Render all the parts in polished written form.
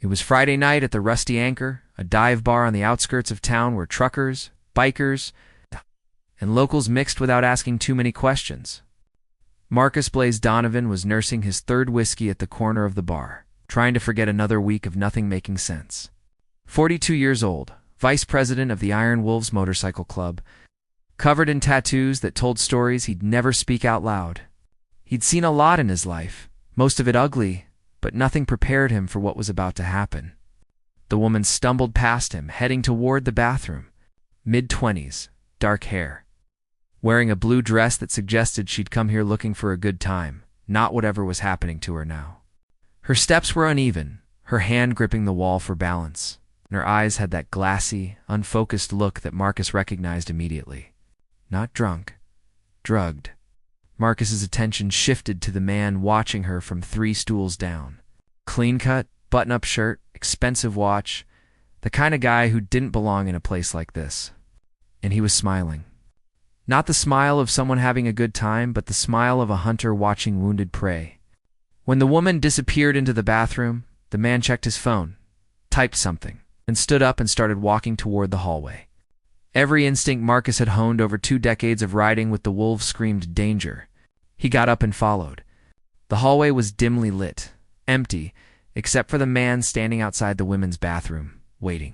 It was Friday night at the Rusty Anchor, a dive bar on the outskirts of town where truckers, bikers, and locals mixed without asking too many questions. Marcus Blaze Donovan was nursing his third whiskey at the corner of the bar, trying to forget another week of nothing making sense. 42 years old, vice president of the Iron Wolves Motorcycle Club, covered in tattoos that told stories he'd never speak out loud. He'd seen a lot in his life, most of it ugly, but nothing prepared him for what was about to happen. The woman stumbled past him, heading toward the bathroom. Mid-20s, dark hair. Wearing a blue dress that suggested she'd come here looking for a good time, not whatever was happening to her now. Her steps were uneven, her hand gripping the wall for balance, and her eyes had that glassy, unfocused look that Marcus recognized immediately. Not drunk, drugged. Marcus's attention shifted to the man watching her from 3 stools down. Clean-cut, button-up shirt, expensive watch, the kind of guy who didn't belong in a place like this. And he was smiling. Not the smile of someone having a good time, but the smile of a hunter watching wounded prey. When the woman disappeared into the bathroom, the man checked his phone, typed something, and stood up and started walking toward the hallway. Every instinct Marcus had honed over 2 decades of riding with the wolves screamed danger. He got up and followed. The hallway was dimly lit, empty, except for the man standing outside the women's bathroom, waiting.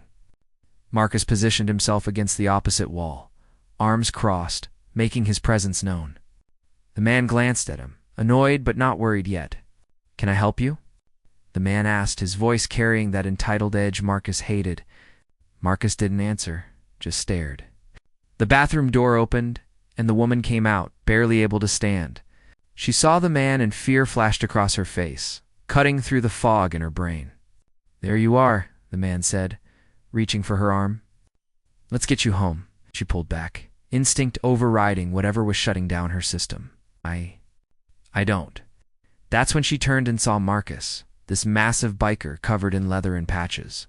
Marcus positioned himself against the opposite wall, arms crossed, making his presence known. The man glanced at him, annoyed but not worried yet. "Can I help you?" the man asked, his voice carrying that entitled edge Marcus hated. Marcus didn't answer, just stared. The bathroom door opened, and the woman came out, barely able to stand. She saw the man and fear flashed across her face, cutting through the fog in her brain. "There you are," the man said, reaching for her arm. "Let's get you home," she pulled back, instinct overriding whatever was shutting down her system. I don't. That's when she turned and saw Marcus, this massive biker covered in leather and patches.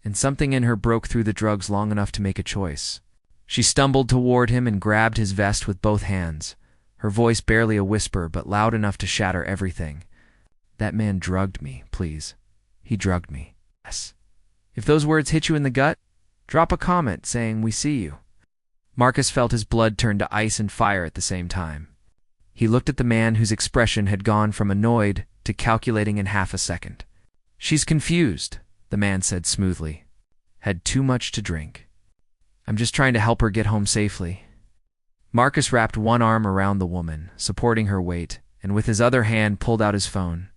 And something in her broke through the drugs long enough to make a choice. She stumbled toward him and grabbed his vest with both hands, her voice barely a whisper but loud enough to shatter everything. "That man drugged me, please. He drugged me. Yes. If those words hit you in the gut, drop a comment saying we see you." Marcus felt his blood turn to ice and fire at the same time. He looked at the man whose expression had gone from annoyed to calculating in half a second. "She's confused," the man said smoothly. "Had too much to drink. I'm just trying to help her get home safely." Marcus wrapped one arm around the woman, supporting her weight, and with his other hand pulled out his phone.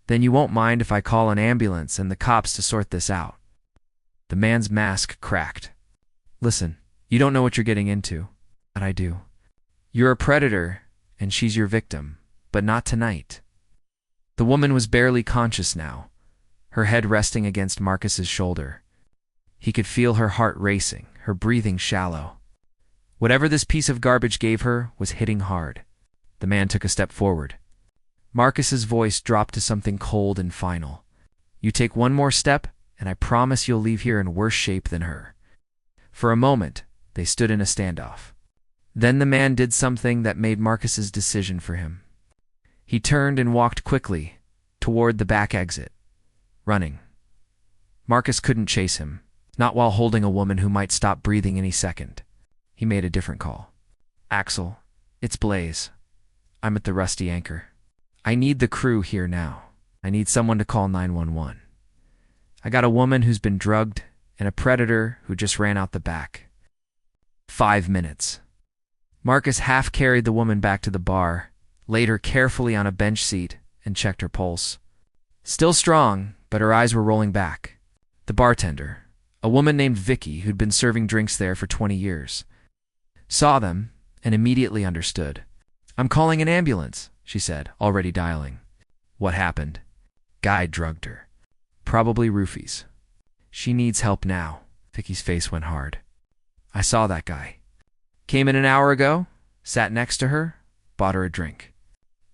"Then you won't mind if I call an ambulance and the cops to sort this out?" The man's mask cracked. "Listen, you don't know what you're getting into, but I do. You're a predator, and she's your victim, but not tonight." The woman was barely conscious now, her head resting against Marcus's shoulder. He could feel her heart racing, her breathing shallow. Whatever this piece of garbage gave her was hitting hard. The man took a step forward. Marcus's voice dropped to something cold and final. "You take one more step, and I promise you'll leave here in worse shape than her." For a moment, they stood in a standoff. Then the man did something that made Marcus's decision for him. He turned and walked quickly toward the back exit, running. Marcus couldn't chase him, not while holding a woman who might stop breathing any second. He made a different call. "Axel, it's Blaze. I'm at the Rusty Anchor. I need the crew here now. I need someone to call 911. I got a woman who's been drugged and a predator who just ran out the back. 5 minutes." Marcus half carried the woman back to the bar, laid her carefully on a bench seat, and checked her pulse. Still strong, but her eyes were rolling back. The bartender, a woman named Vicky who'd been serving drinks there for 20 years, saw them and immediately understood. "I'm calling an ambulance," she said, already dialing. "What happened?" "Guy drugged her. Probably roofies. She needs help now." Vicky's face went hard. "I saw that guy. Came in an hour ago, sat next to her, bought her a drink.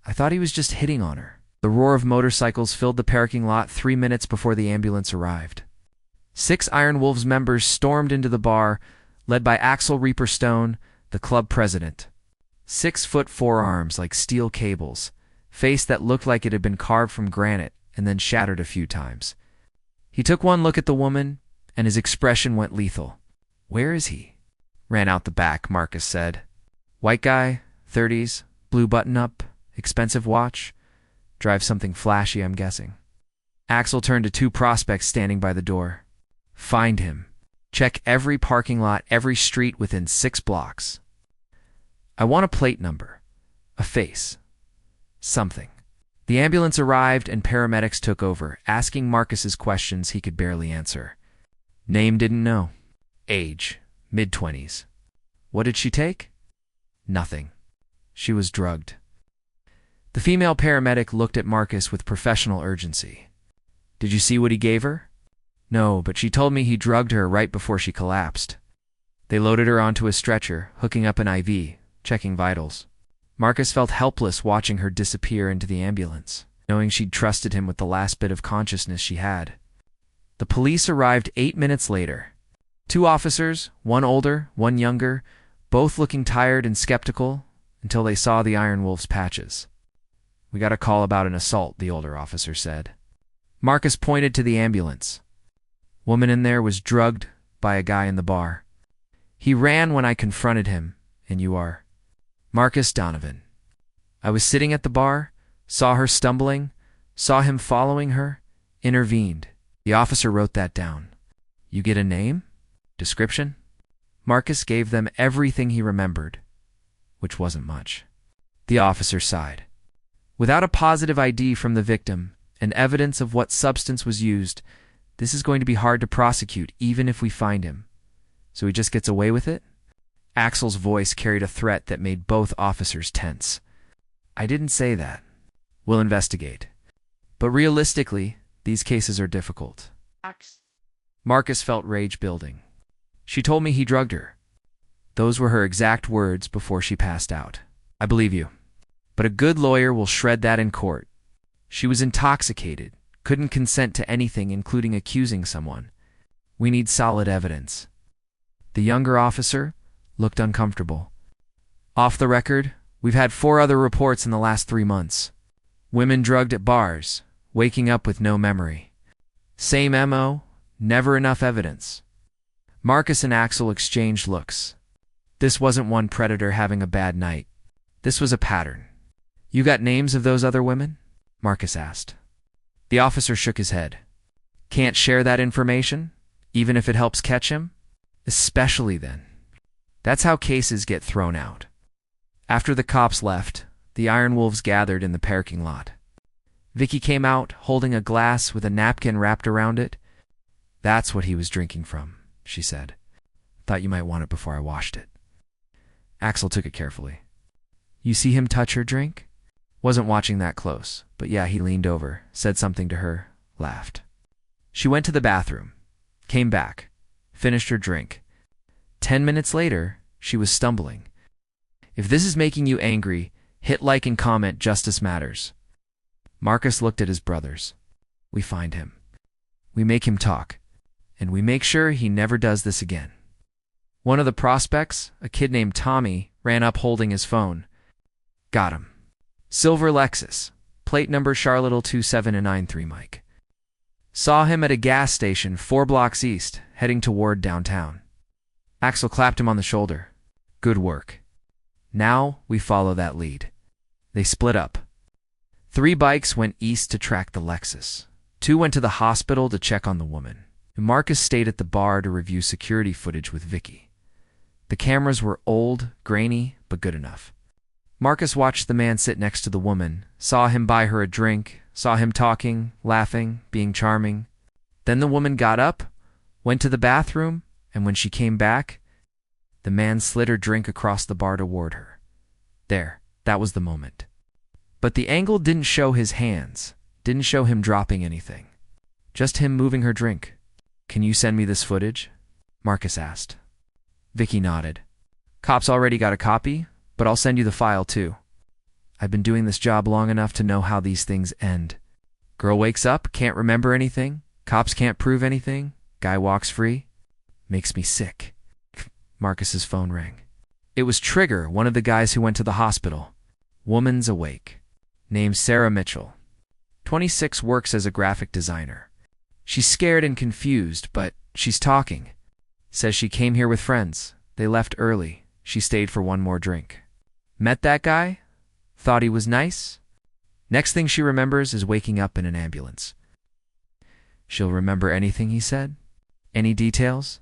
I thought he was just hitting on her." The roar of motorcycles filled the parking lot 3 minutes before the ambulance arrived. 6 Iron Wolves members stormed into the bar, led by Axel Reaper Stone, the club president. 6-foot forearms like steel cables, face that looked like it had been carved from granite and then shattered a few times. He took one look at the woman, and his expression went lethal. "Where is he?" "Ran out the back," Marcus said. "White guy, 30s, blue button-up, expensive watch. Drives something flashy, I'm guessing." Axel turned to two prospects standing by the door. "Find him. Check every parking lot, every street within 6 blocks. I want a plate number, a face, something." The ambulance arrived and paramedics took over, asking Marcus's questions he could barely answer. Name didn't know. Age, mid-20s. What did she take? Nothing. She was drugged. The female paramedic looked at Marcus with professional urgency. "Did you see what he gave her?" "No, but she told me he drugged her right before she collapsed." They loaded her onto a stretcher, hooking up an IV, checking vitals. Marcus felt helpless watching her disappear into the ambulance, knowing she'd trusted him with the last bit of consciousness she had. The police arrived 8 minutes later. 2 officers, one older, one younger, both looking tired and skeptical until they saw the Iron Wolf's patches. "We got a call about an assault," the older officer said. Marcus pointed to the ambulance. "Woman in there was drugged by a guy in the bar. He ran when I confronted him, and you are?" "Marcus Donovan. I was sitting at the bar, saw her stumbling, saw him following her, intervened." The officer wrote that down. "You get a name? Description?" Marcus gave them everything he remembered, which wasn't much. The officer sighed. "Without a positive ID from the victim and evidence of what substance was used, this is going to be hard to prosecute even if we find him. So he just gets away with it?" Axel's voice carried a threat that made both officers tense. "I didn't say that. We'll investigate. But realistically, these cases are difficult." Marcus felt rage building. "She told me he drugged her. Those were her exact words before she passed out. I believe you. But a good lawyer will shred that in court. She was intoxicated, couldn't consent to anything, including accusing someone. We need solid evidence." The younger officer looked uncomfortable. "Off the record, we've had 4 other reports in the last 3 months. Women drugged at bars, waking up with no memory. Same MO, never enough evidence." Marcus and Axel exchanged looks. This wasn't one predator having a bad night. This was a pattern. "You got names of those other women?" Marcus asked. The officer shook his head. "Can't share that information, even if it helps catch him? Especially then. That's how cases get thrown out." After the cops left, the Iron Wolves gathered in the parking lot. Vicky came out, holding a glass with a napkin wrapped around it. "That's what he was drinking from," she said. "Thought you might want it before I washed it." Axel took it carefully. "You see him touch her drink?" "Wasn't watching that close, but yeah, he leaned over, said something to her, laughed." She went to the bathroom, came back, finished her drink. 10 minutes later, she was stumbling. If this is making you angry, hit like and comment justice matters. Marcus looked at his brothers. "We find him. We make him talk. And we make sure he never does this again." One of the prospects, a kid named Tommy, ran up holding his phone. "Got him. Silver Lexus. Plate number Charlotte 27993 Mike. Saw him at a gas station 4 blocks east, heading toward downtown." Axel clapped him on the shoulder. "Good work. Now we follow that lead." They split up. 3 bikes went east to track the Lexus. 2 went to the hospital to check on the woman. And Marcus stayed at the bar to review security footage with Vicky. The cameras were old, grainy, but good enough. Marcus watched the man sit next to the woman, saw him buy her a drink, saw him talking, laughing, being charming. Then the woman got up, went to the bathroom, and when she came back, the man slid her drink across the bar toward her. There, that was the moment. But the angle didn't show his hands, didn't show him dropping anything. Just him moving her drink. "Can you send me this footage?" Marcus asked. Vicky nodded. "Cops already got a copy, but I'll send you the file too. I've been doing this job long enough to know how these things end. Girl wakes up, can't remember anything, cops can't prove anything, guy walks free. Makes me sick." Marcus's phone rang. It was Trigger, one of the guys who went to the hospital. Woman's awake. Named Sarah Mitchell. 26, works as a graphic designer. She's scared and confused, but she's talking. Says she came here with friends. They left early. She stayed for one more drink. Met that guy? Thought he was nice? Next thing she remembers is waking up in an ambulance. She'll remember anything he said? Any details?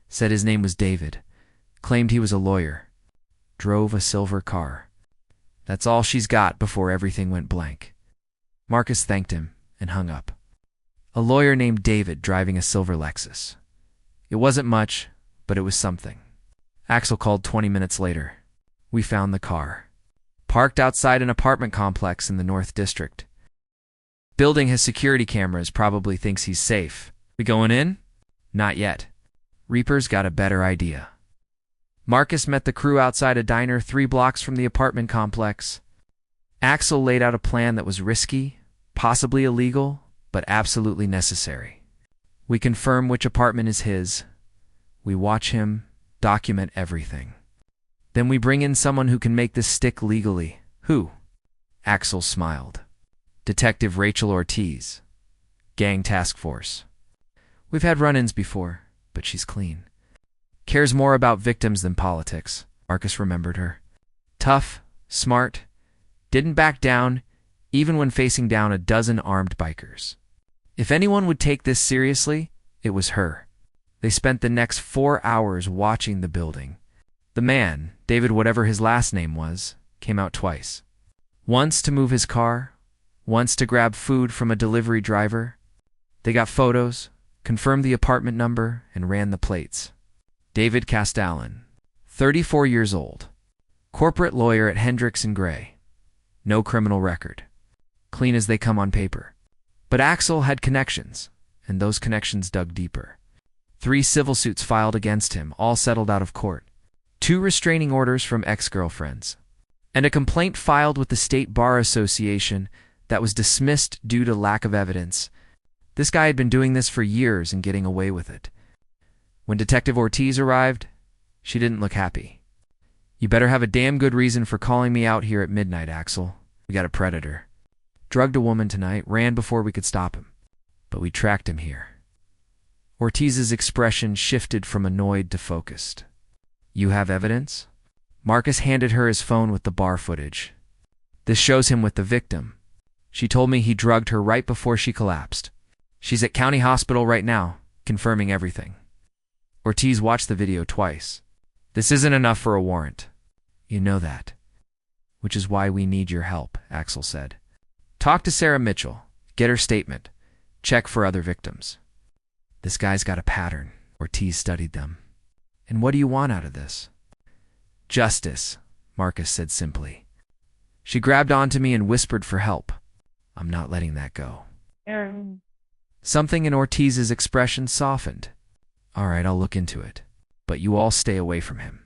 Said his name was David. Claimed he was a lawyer. Drove a silver car. That's all she's got before everything went blank. Marcus thanked him and hung up. A lawyer named David driving a silver Lexus. It wasn't much, but it was something. Axel called 20 minutes later. We found the car. Parked outside an apartment complex in the North District. Building his security cameras, probably thinks he's safe. We going in? Not yet. Reaper's got a better idea. Marcus met the crew outside a diner 3 blocks from the apartment complex. Axel laid out a plan that was risky, possibly illegal, but absolutely necessary. We confirm which apartment is his. We watch him, document everything. Then we bring in someone who can make this stick legally. Who? Axel smiled. Detective Rachel Ortiz. Gang task force. We've had run-ins before, but she's clean. Cares more about victims than politics. Marcus remembered her. Tough, smart, didn't back down, even when facing down a dozen armed bikers. If anyone would take this seriously, it was her. They spent the next 4 hours watching the building. The man, David whatever his last name was, came out twice. Once to move his car, once to grab food from a delivery driver. They got photos, confirmed the apartment number, and ran the plates. David Castellan, 34 years old. Corporate lawyer at Hendricks & Gray. No criminal record. Clean as they come on paper. But Axel had connections, and those connections dug deeper. 3 civil suits filed against him, all settled out of court. 2 restraining orders from ex-girlfriends. And a complaint filed with the State Bar Association that was dismissed due to lack of evidence. This guy had been doing this for years and getting away with it. When Detective Ortiz arrived, she didn't look happy. You better have a damn good reason for calling me out here at midnight, Axel. We got a predator. Drugged a woman tonight, ran before we could stop him. But we tracked him here. Ortiz's expression shifted from annoyed to focused. You have evidence? Marcus handed her his phone with the bar footage. This shows him with the victim. She told me he drugged her right before she collapsed. She's at County Hospital right now, confirming everything. Ortiz watched the video twice. This isn't enough for a warrant. You know that. Which is why we need your help, Axel said. Talk to Sarah Mitchell. Get her statement. Check for other victims. This guy's got a pattern. Ortiz studied them. And what do you want out of this? Justice, Marcus said simply. She grabbed onto me and whispered for help. I'm not letting that go. Something in Ortiz's expression softened. All right, I'll look into it. But you all stay away from him.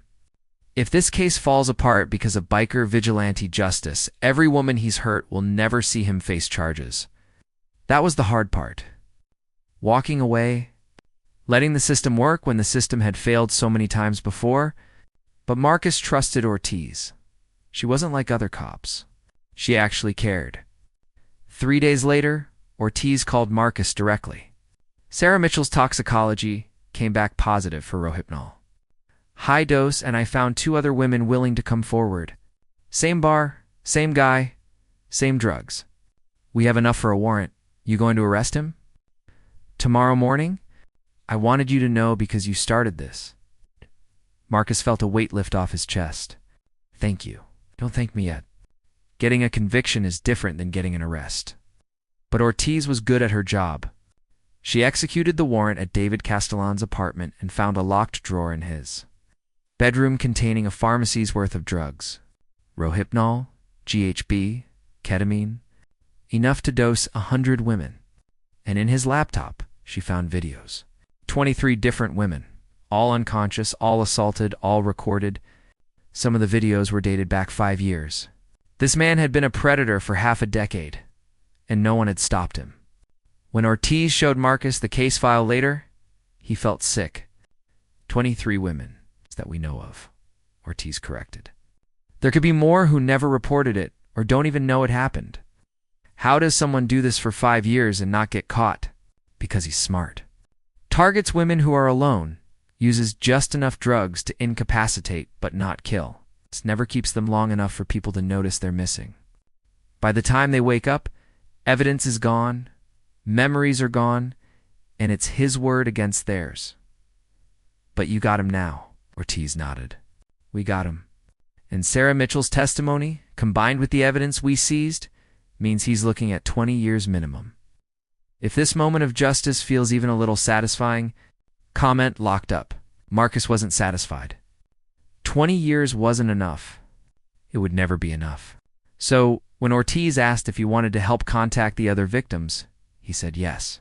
If this case falls apart because of biker vigilante justice, every woman he's hurt will never see him face charges. That was the hard part. Walking away, letting the system work when the system had failed so many times before. But Marcus trusted Ortiz. She wasn't like other cops. She actually cared. 3 days later, Ortiz called Marcus directly. Sarah Mitchell's toxicology came back positive for Rohypnol. High dose, and I found 2 other women willing to come forward. Same bar, same guy, same drugs. We have enough for a warrant. You going to arrest him? Tomorrow morning? I wanted you to know because you started this. Marcus felt a weight lift off his chest. Thank you. Don't thank me yet. Getting a conviction is different than getting an arrest. But Ortiz was good at her job. She executed the warrant at David Castellan's apartment and found a locked drawer in his bedroom containing a pharmacy's worth of drugs. Rohypnol, GHB, ketamine, enough to dose 100 women. And in his laptop, she found videos. 23 different women, all unconscious, all assaulted, all recorded. Some of the videos were dated back 5 years. This man had been a predator for half a decade, and no one had stopped him. When Ortiz showed Marcus the case file later, he felt sick. 23 women that we know of, Ortiz corrected. There could be more who never reported it or don't even know it happened. How does someone do this for 5 years and not get caught? Because he's smart. Targets women who are alone, uses just enough drugs to incapacitate but not kill. It never keeps them long enough for people to notice they're missing. By the time they wake up, evidence is gone, memories are gone, and it's his word against theirs. But you got him now, Ortiz nodded. We got him. And Sarah Mitchell's testimony, combined with the evidence we seized, means he's looking at 20 years minimum. If this moment of justice feels even a little satisfying, comment locked up. Marcus wasn't satisfied. 20 years wasn't enough. It would never be enough. So, when Ortiz asked if he wanted to help contact the other victims, he said yes.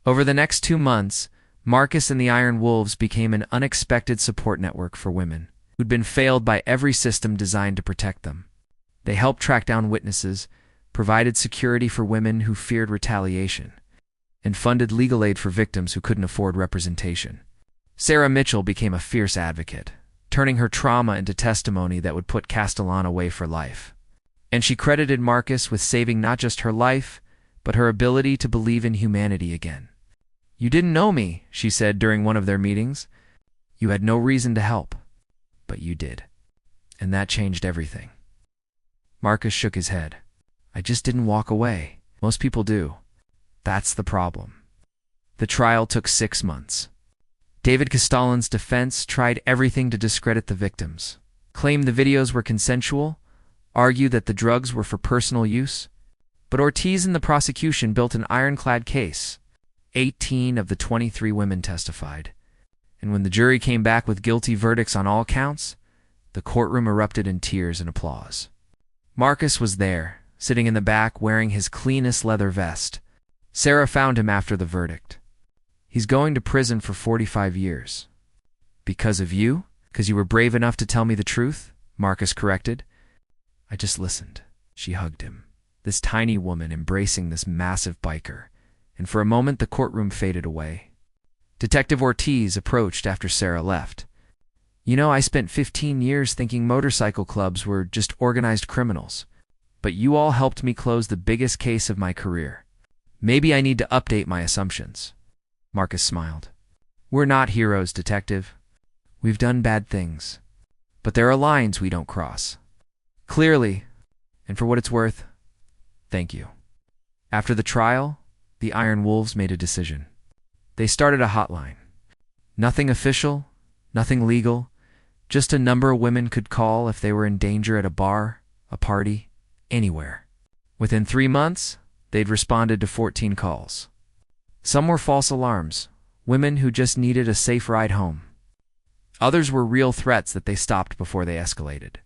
Over the next 2 months, Marcus and the Iron Wolves became an unexpected support network for women who'd been failed by every system designed to protect them. They helped track down witnesses, provided security for women who feared retaliation, and funded legal aid for victims who couldn't afford representation. Sarah Mitchell became a fierce advocate, turning her trauma into testimony that would put Castellan away for life. And she credited Marcus with saving not just her life, but her ability to believe in humanity again. "You didn't know me," she said during one of their meetings. "You had no reason to help, but you did. And that changed everything." Marcus shook his head. "I just didn't walk away. Most people do. That's the problem." The trial took 6 months. David Castellan's defense tried everything to discredit the victims, claimed the videos were consensual, argued that the drugs were for personal use. But Ortiz and the prosecution built an ironclad case. 18 of the 23 women testified. And when the jury came back with guilty verdicts on all counts, the courtroom erupted in tears and applause. Marcus was there, sitting in the back wearing his cleanest leather vest. Sarah found him after the verdict. "He's going to prison for 45 years. "Because of you? Because you were brave enough to tell me the truth?" Marcus corrected. "I just listened." She hugged him, this tiny woman embracing this massive biker, and for a moment the courtroom faded away. Detective Ortiz approached after Sarah left. "You know, I spent 15 years thinking motorcycle clubs were just organized criminals, but you all helped me close the biggest case of my career. Maybe I need to update my assumptions." Marcus smiled. "We're not heroes, Detective. We've done bad things. But there are lines we don't cross. Clearly, and for what it's worth, thank you." After the trial, the Iron Wolves made a decision. They started a hotline. Nothing official, nothing legal, just a number women could call if they were in danger at a bar, a party, anywhere. Within 3 months, they'd responded to 14 calls. Some were false alarms, women who just needed a safe ride home. Others were real threats that they stopped before they escalated.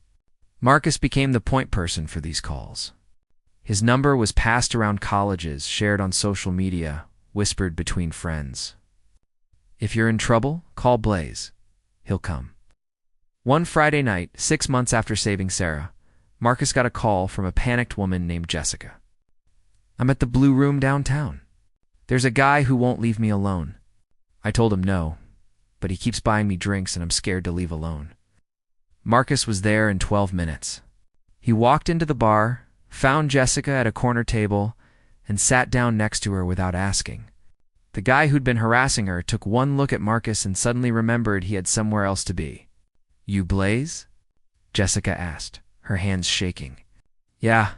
Marcus became the point person for these calls. His number was passed around colleges, shared on social media, whispered between friends. "If you're in trouble, call Blaze. He'll come." One Friday night, 6 months after saving Sarah, Marcus got a call from a panicked woman named Jessica. "I'm at the Blue Room downtown. There's a guy who won't leave me alone. I told him no, but he keeps buying me drinks and I'm scared to leave alone." Marcus was there in 12 minutes. He walked into the bar, found Jessica at a corner table, and sat down next to her without asking. The guy who'd been harassing her took one look at Marcus and suddenly remembered he had somewhere else to be. "You Blaze?" Jessica asked, her hands shaking. "Yeah.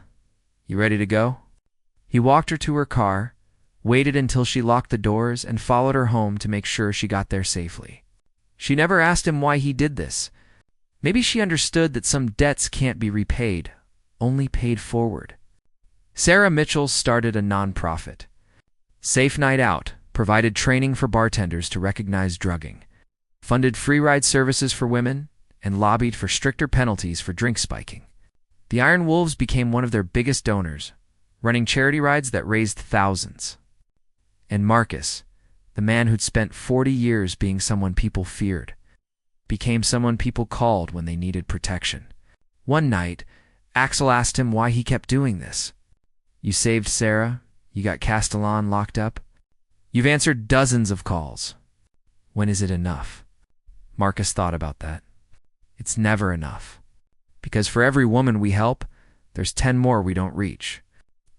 You ready to go?" He walked her to her car, waited until she locked the doors, and followed her home to make sure she got there safely. She never asked him why he did this. Maybe she understood that some debts can't be repaid, only paid forward. Sarah Mitchell started a nonprofit. Safe Night Out provided training for bartenders to recognize drugging, funded free ride services for women, and lobbied for stricter penalties for drink spiking. The Iron Wolves became one of their biggest donors, running charity rides that raised thousands. And Marcus, the man who'd spent 40 years being someone people feared, became someone people called when they needed protection. One night, Axel asked him why he kept doing this. "You saved Sarah, you got Castellan locked up. You've answered dozens of calls. When is it enough?" Marcus thought about that. It's never enough. Because for every woman we help, there's 10 more we don't reach.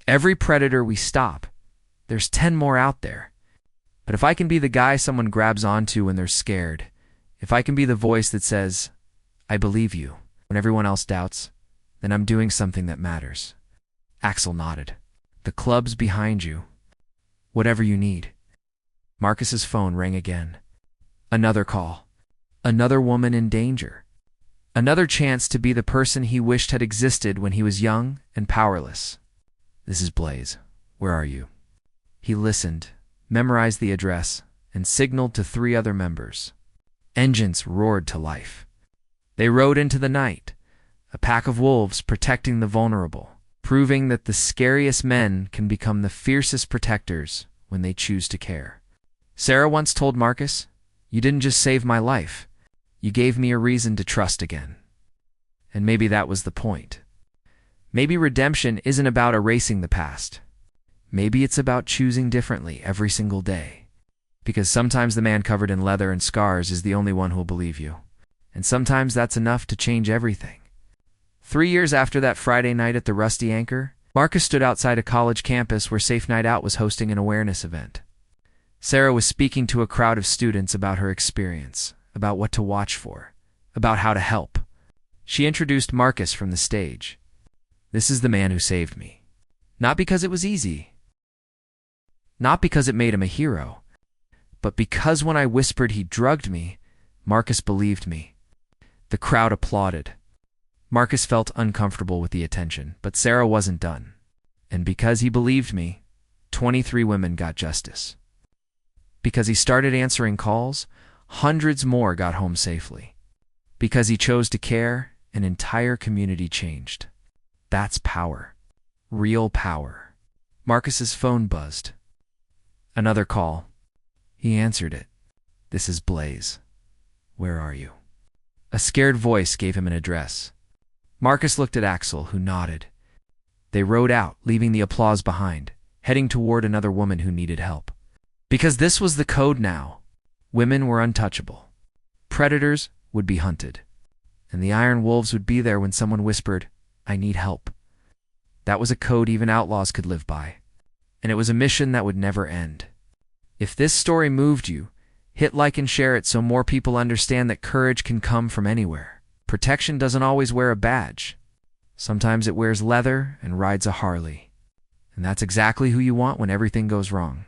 Every predator we stop, there's 10 more out there. But if I can be the guy someone grabs onto when they're scared, if I can be the voice that says, I believe you, when everyone else doubts, then I'm doing something that matters. Axel nodded. The club's behind you. Whatever you need. Marcus's phone rang again. Another call. Another woman in danger. Another chance to be the person he wished had existed when he was young and powerless. This is Blaze. Where are you? He listened, memorized the address, and signaled to 3 other members. Engines roared to life. They rode into the night, a pack of wolves protecting the vulnerable, proving that the scariest men can become the fiercest protectors when they choose to care. Sarah once told Marcus, "You didn't just save my life, you gave me a reason to trust again." And maybe that was the point. Maybe redemption isn't about erasing the past. Maybe it's about choosing differently every single day. Because sometimes the man covered in leather and scars is the only one who'll believe you. And sometimes that's enough to change everything. 3 years after that Friday night at the Rusty Anchor, Marcus stood outside a college campus where Safe Night Out was hosting an awareness event. Sarah was speaking to a crowd of students about her experience, about what to watch for, about how to help. She introduced Marcus from the stage. This is the man who saved me. Not because it was easy. Not because it made him a hero. But because when I whispered he drugged me, Marcus believed me. The crowd applauded. Marcus felt uncomfortable with the attention, but Sarah wasn't done. And because he believed me, 23 women got justice. Because he started answering calls, hundreds more got home safely. Because he chose to care, an entire community changed. That's power. Real power. Marcus's phone buzzed. Another call. He answered it. This is Blaze. Where are you? A scared voice gave him an address. Marcus looked at Axel, who nodded. They rode out, leaving the applause behind, heading toward another woman who needed help. Because this was the code now. Women were untouchable. Predators would be hunted. And the iron wolves would be there when someone whispered, I need help. That was a code even outlaws could live by. And it was a mission that would never end. If this story moved you, hit like and share it so more people understand that courage can come from anywhere. Protection doesn't always wear a badge. Sometimes it wears leather and rides a Harley. And that's exactly who you want when everything goes wrong.